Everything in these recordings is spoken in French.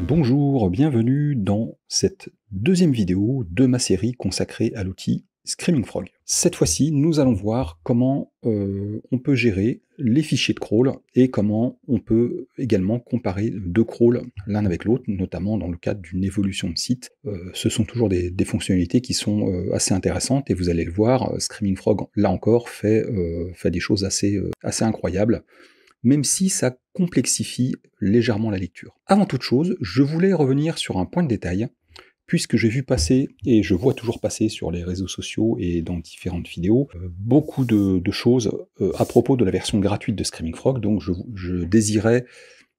Bonjour, bienvenue dans cette deuxième vidéo de ma série consacrée à l'outil Screaming Frog. Cette fois-ci, nous allons voir comment on peut gérer les fichiers de crawl et comment on peut également comparer deux crawls l'un avec l'autre, notamment dans le cadre d'une évolution de site. Ce sont toujours des fonctionnalités qui sont assez intéressantes et vous allez le voir, Screaming Frog, là encore, fait des choses assez incroyables, même si ça complexifie légèrement la lecture. Avant toute chose, je voulais revenir sur un point de détail, puisque j'ai vu passer, et je vois toujours passer sur les réseaux sociaux et dans différentes vidéos, beaucoup de choses à propos de la version gratuite de Screaming Frog, donc je désirais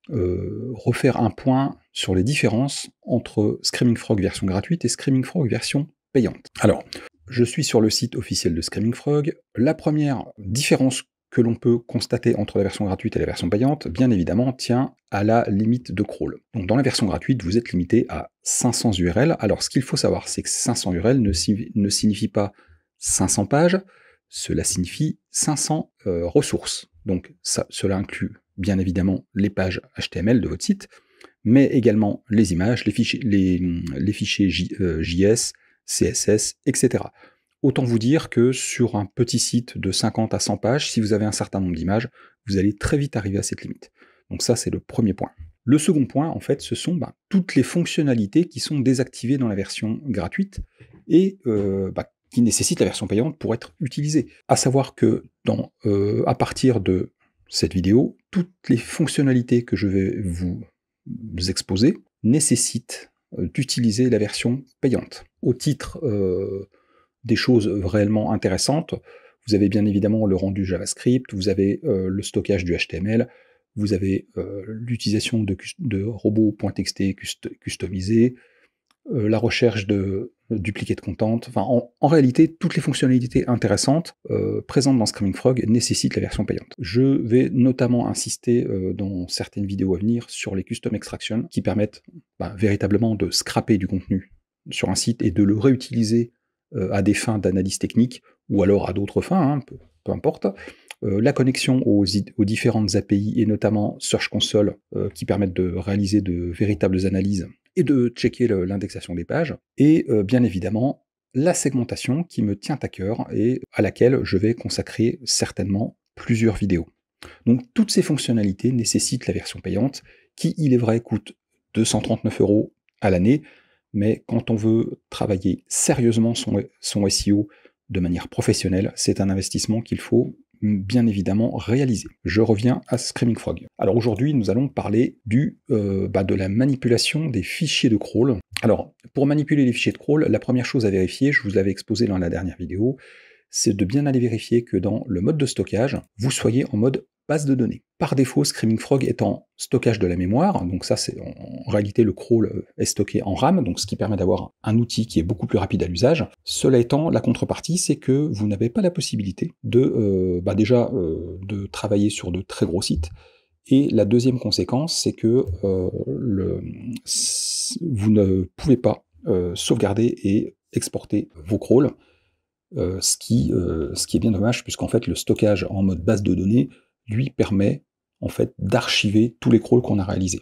refaire un point sur les différences entre Screaming Frog version gratuite et Screaming Frog version payante. Alors, je suis sur le site officiel de Screaming Frog. La première différence que l'on peut constater entre la version gratuite et la version payante, bien évidemment, tient à la limite de crawl. Donc dans la version gratuite, vous êtes limité à 500 URL. Alors ce qu'il faut savoir, c'est que 500 URL ne signifie pas 500 pages, cela signifie 500 ressources. Donc cela inclut bien évidemment les pages HTML de votre site, mais également les images, les fichiers JS, CSS, etc. Autant vous dire que sur un petit site de 50 à 100 pages, si vous avez un certain nombre d'images, vous allez très vite arriver à cette limite. Donc ça, c'est le premier point. Le second point, en fait, ce sont toutes les fonctionnalités qui sont désactivées dans la version gratuite et qui nécessitent la version payante pour être utilisées. À savoir que à partir de cette vidéo, toutes les fonctionnalités que je vais vous exposer nécessitent d'utiliser la version payante. Au titre des choses réellement intéressantes, vous avez bien évidemment le rendu JavaScript, vous avez le stockage du HTML, vous avez l'utilisation de robots.txt customisés, la recherche de duplicate content. Enfin, en réalité, toutes les fonctionnalités intéressantes présentes dans Screaming Frog nécessitent la version payante. Je vais notamment insister dans certaines vidéos à venir sur les custom extraction qui permettent véritablement de scraper du contenu sur un site et de le réutiliser à des fins d'analyse technique ou alors à d'autres fins, peu importe. La connexion aux différentes API et notamment Search Console qui permettent de réaliser de véritables analyses et de checker l'indexation des pages, et bien évidemment la segmentation qui me tient à cœur et à laquelle je vais consacrer certainement plusieurs vidéos. Donc toutes ces fonctionnalités nécessitent la version payante qui, il est vrai, coûte 239 € à l'année, mais quand on veut travailler sérieusement son SEO de manière professionnelle, c'est un investissement qu'il faut bien évidemment réaliser. Je reviens à Screaming Frog. Alors aujourd'hui, nous allons parler de la manipulation des fichiers de crawl. Alors, pour manipuler les fichiers de crawl, la première chose à vérifier, je vous l'avais exposé dans la dernière vidéo, c'est de bien aller vérifier que dans le mode de stockage, vous soyez en mode base de données. Par défaut, Screaming Frog est en stockage de la mémoire, donc ça c'est en réalité le crawl est stocké en RAM, donc ce qui permet d'avoir un outil qui est beaucoup plus rapide à l'usage. Cela étant, la contrepartie, c'est que vous n'avez pas la possibilité de travailler sur de très gros sites. Et la deuxième conséquence, c'est que vous ne pouvez pas sauvegarder et exporter vos crawls, ce qui est bien dommage, puisqu'en fait le stockage en mode base de données lui permet en fait d'archiver tous les crawls qu'on a réalisés.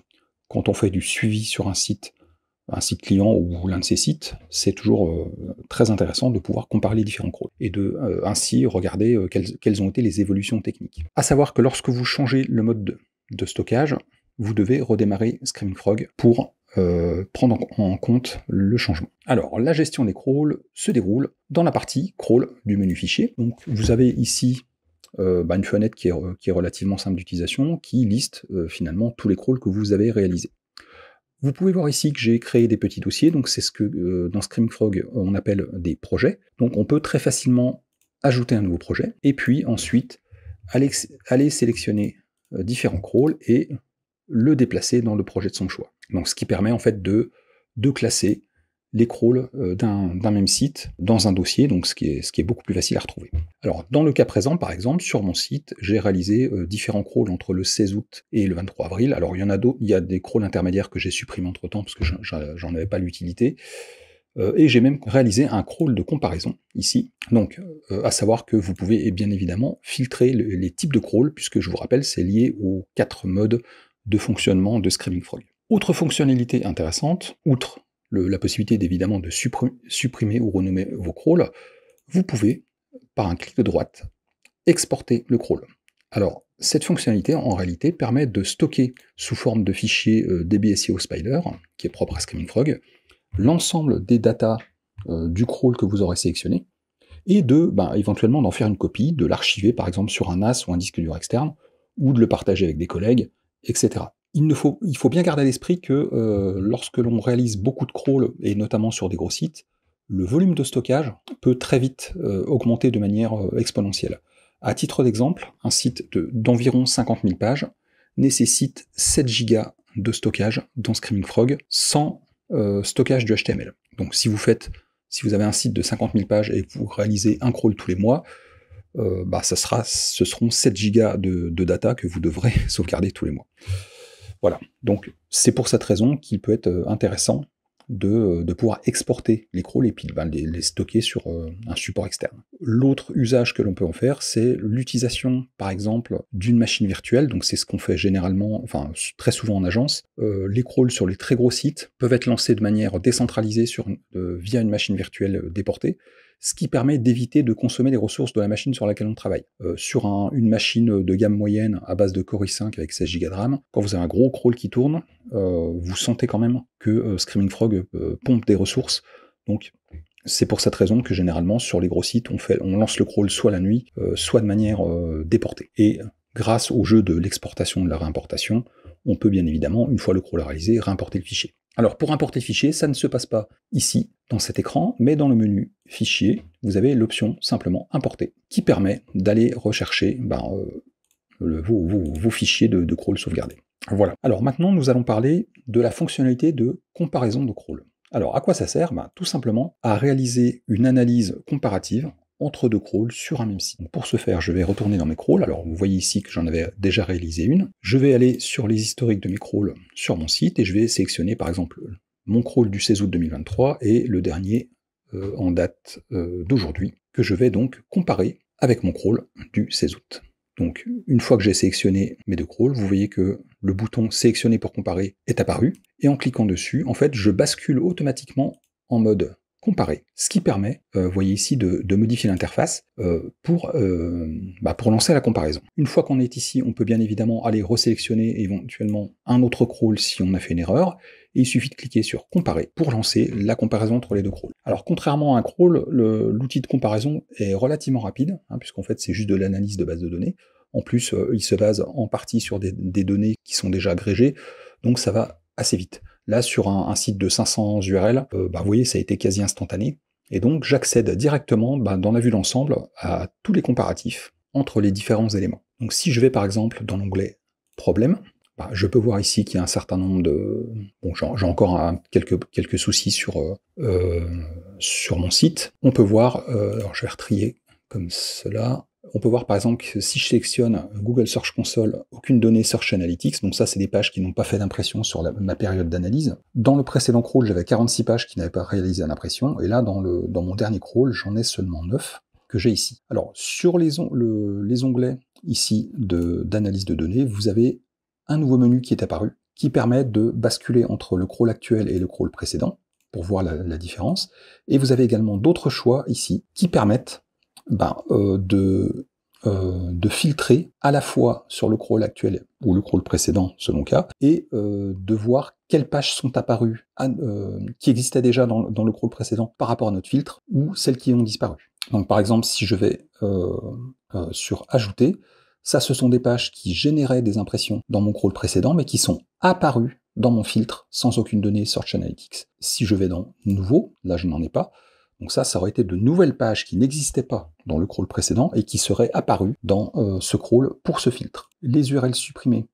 Quand on fait du suivi sur un site client ou l'un de ces sites, c'est toujours très intéressant de pouvoir comparer les différents crawls et de ainsi regarder quelles ont été les évolutions techniques. À savoir que lorsque vous changez le mode de stockage, vous devez redémarrer Screaming Frog pour prendre en compte le changement. Alors, la gestion des crawls se déroule dans la partie crawl du menu fichier. Donc, vous avez ici une fenêtre qui est relativement simple d'utilisation, qui liste finalement tous les crawls que vous avez réalisés. Vous pouvez voir ici que j'ai créé des petits dossiers, donc c'est ce que dans Screaming Frog on appelle des projets. Donc on peut très facilement ajouter un nouveau projet, et puis ensuite aller sélectionner différents crawls et le déplacer dans le projet de son choix. Donc ce qui permet en fait de classer les crawls d'un même site dans un dossier, donc ce qui est beaucoup plus facile à retrouver. Alors dans le cas présent, par exemple, sur mon site, j'ai réalisé différents crawls entre le 16 août et le 23 avril. Alors il y a des crawls intermédiaires que j'ai supprimés entre temps parce que j'en avais pas l'utilité. Et j'ai même réalisé un crawl de comparaison ici. Donc, à savoir que vous pouvez bien évidemment filtrer les types de crawls, puisque je vous rappelle, c'est lié aux 4 modes de fonctionnement de Screaming Frog. Autre fonctionnalité intéressante, outre la possibilité évidemment de supprimer ou renommer vos crawls, vous pouvez, par un clic de droite, exporter le crawl. Alors, cette fonctionnalité, en réalité, permet de stocker sous forme de fichier DB-SEO Spider, qui est propre à Screaming Frog, l'ensemble des datas du crawl que vous aurez sélectionné, et éventuellement d'en faire une copie, de l'archiver par exemple sur un NAS ou un disque dur externe, ou de le partager avec des collègues, etc. Il faut bien garder à l'esprit que lorsque l'on réalise beaucoup de crawls, et notamment sur des gros sites, le volume de stockage peut très vite augmenter de manière exponentielle. À titre d'exemple, un site d'environ 50 000 pages nécessite 7 Go de stockage dans Screaming Frog sans stockage du HTML. Donc si vous avez un site de 50 000 pages et que vous réalisez un crawl tous les mois, ce seront 7 Go de data que vous devrez sauvegarder tous les mois. Voilà, donc c'est pour cette raison qu'il peut être intéressant de pouvoir exporter les crawls et puis les stocker sur un support externe. L'autre usage que l'on peut en faire, c'est l'utilisation, par exemple, d'une machine virtuelle. Donc c'est ce qu'on fait généralement, enfin très souvent en agence. Les crawls sur les très gros sites peuvent être lancés de manière décentralisée via une machine virtuelle déportée, ce qui permet d'éviter de consommer les ressources de la machine sur laquelle on travaille. Sur une machine de gamme moyenne à base de Core i5 avec 16 Go de RAM, quand vous avez un gros crawl qui tourne, vous sentez quand même que Screaming Frog pompe des ressources. Donc c'est pour cette raison que généralement sur les gros sites, on lance le crawl soit la nuit, soit de manière déportée. Et grâce au jeu de l'exportation et de la réimportation, on peut bien évidemment, une fois le crawl réalisé, réimporter le fichier. Alors pour importer le fichier, ça ne se passe pas ici, dans cet écran, mais dans le menu Fichier, vous avez l'option simplement Importer, qui permet d'aller rechercher vos fichiers de crawl sauvegardés. Voilà. Alors maintenant, nous allons parler de la fonctionnalité de comparaison de crawl. Alors à quoi ça sert? Tout simplement à réaliser une analyse comparative entre deux crawls sur un même site. Donc pour ce faire, je vais retourner dans mes crawls. Alors vous voyez ici que j'en avais déjà réalisé une. Je vais aller sur les historiques de mes crawls sur mon site et je vais sélectionner par exemple mon crawl du 16 août 2023 et le dernier en date d'aujourd'hui, que je vais donc comparer avec mon crawl du 16 août. Donc une fois que j'ai sélectionné mes deux crawls, vous voyez que le bouton sélectionner pour comparer est apparu, et en cliquant dessus, en fait, je bascule automatiquement en mode comparer, ce qui permet, vous voyez ici, de modifier l'interface pour lancer la comparaison. Une fois qu'on est ici, on peut bien évidemment aller resélectionner éventuellement un autre crawl si on a fait une erreur, et il suffit de cliquer sur comparer pour lancer la comparaison entre les deux crawls. Alors contrairement à un crawl, l'outil de comparaison est relativement rapide, puisqu'en fait c'est juste de l'analyse de base de données. En plus, il se base en partie sur des données qui sont déjà agrégées, donc ça va assez vite. Là, sur un site de 500 URL, vous voyez, ça a été quasi instantané. Et donc, j'accède directement, dans la vue d'ensemble, à tous les comparatifs entre les différents éléments. Donc, si je vais, par exemple, dans l'onglet « Problème », je peux voir ici qu'il y a un certain nombre de... Bon, j'ai encore quelques soucis sur mon site. On peut voir, alors je vais retrier comme cela... On peut voir par exemple que si je sélectionne Google Search Console, aucune donnée Search Analytics, donc ça c'est des pages qui n'ont pas fait d'impression sur ma période d'analyse. Dans le précédent crawl, j'avais 46 pages qui n'avaient pas réalisé l'impression, et là dans mon dernier crawl, j'en ai seulement 9 que j'ai ici. Alors sur les onglets ici d'analyse de données, vous avez un nouveau menu qui est apparu, qui permet de basculer entre le crawl actuel et le crawl précédent, pour voir la différence, et vous avez également d'autres choix ici, qui permettent de filtrer à la fois sur le crawl actuel ou le crawl précédent selon le cas, et de voir quelles pages sont apparues qui existaient déjà dans le crawl précédent par rapport à notre filtre, ou celles qui ont disparu. Donc par exemple, si je vais sur Ajouter, ça ce sont des pages qui généraient des impressions dans mon crawl précédent, mais qui sont apparues dans mon filtre sans aucune donnée Search Analytics. Si je vais dans Nouveau, là je n'en ai pas, donc ça aurait été de nouvelles pages qui n'existaient pas dans le crawl précédent et qui seraient apparues dans ce crawl pour ce filtre. Les URL supprimées,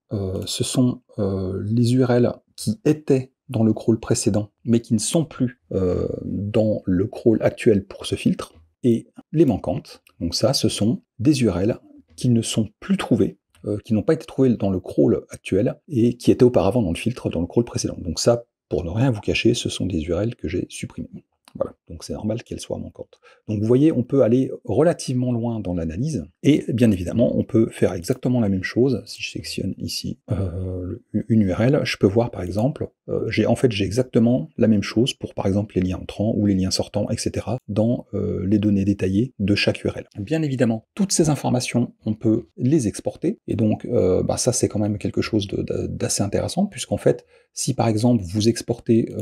ce sont les URL qui étaient dans le crawl précédent, mais qui ne sont plus dans le crawl actuel pour ce filtre. Et les manquantes, donc ça, ce sont des URL qui ne sont plus trouvées, qui n'ont pas été trouvées dans le crawl actuel et qui étaient auparavant dans le filtre dans le crawl précédent. Donc ça, pour ne rien vous cacher, ce sont des URL que j'ai supprimées. Voilà, donc c'est normal qu'elle soit manquante. Donc vous voyez, on peut aller relativement loin dans l'analyse, et bien évidemment, on peut faire exactement la même chose. Si je sélectionne ici une URL, je peux voir par exemple, j'ai exactement la même chose pour par exemple les liens entrants ou les liens sortants, etc. dans les données détaillées de chaque URL. Bien évidemment, toutes ces informations, on peut les exporter, et donc ça c'est quand même quelque chose d'assez intéressant, puisqu'en fait, si par exemple vous exportez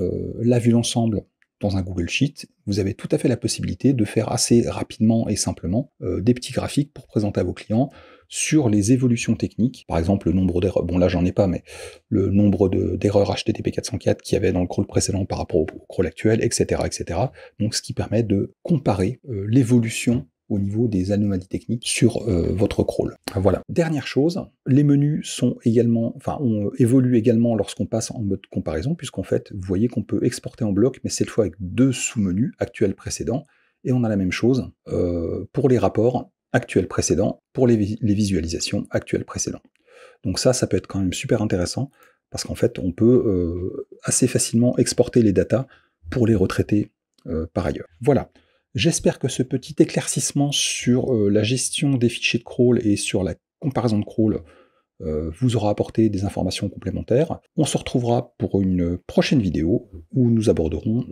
la vue d'ensemble dans un Google Sheet, vous avez tout à fait la possibilité de faire assez rapidement et simplement des petits graphiques pour présenter à vos clients sur les évolutions techniques, par exemple le nombre d'erreurs, bon là j'en ai pas, mais le nombre d'erreurs HTTP 404 qu'il y avait dans le crawl précédent par rapport au crawl actuel, etc., etc. Donc ce qui permet de comparer l'évolution au niveau des anomalies techniques sur votre crawl. Voilà. Dernière chose, les menus sont également, évoluent également lorsqu'on passe en mode comparaison, puisqu'en fait, vous voyez qu'on peut exporter en bloc, mais cette fois avec deux sous-menus, actuel précédent, et on a la même chose pour les rapports actuels précédents, pour les visualisations actuelles précédents. Donc ça peut être quand même super intéressant, parce qu'en fait, on peut assez facilement exporter les datas pour les retraiter par ailleurs. Voilà. J'espère que ce petit éclaircissement sur la gestion des fichiers de crawl et sur la comparaison de crawl vous aura apporté des informations complémentaires. On se retrouvera pour une prochaine vidéo où nous aborderons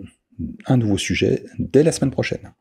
un nouveau sujet dès la semaine prochaine.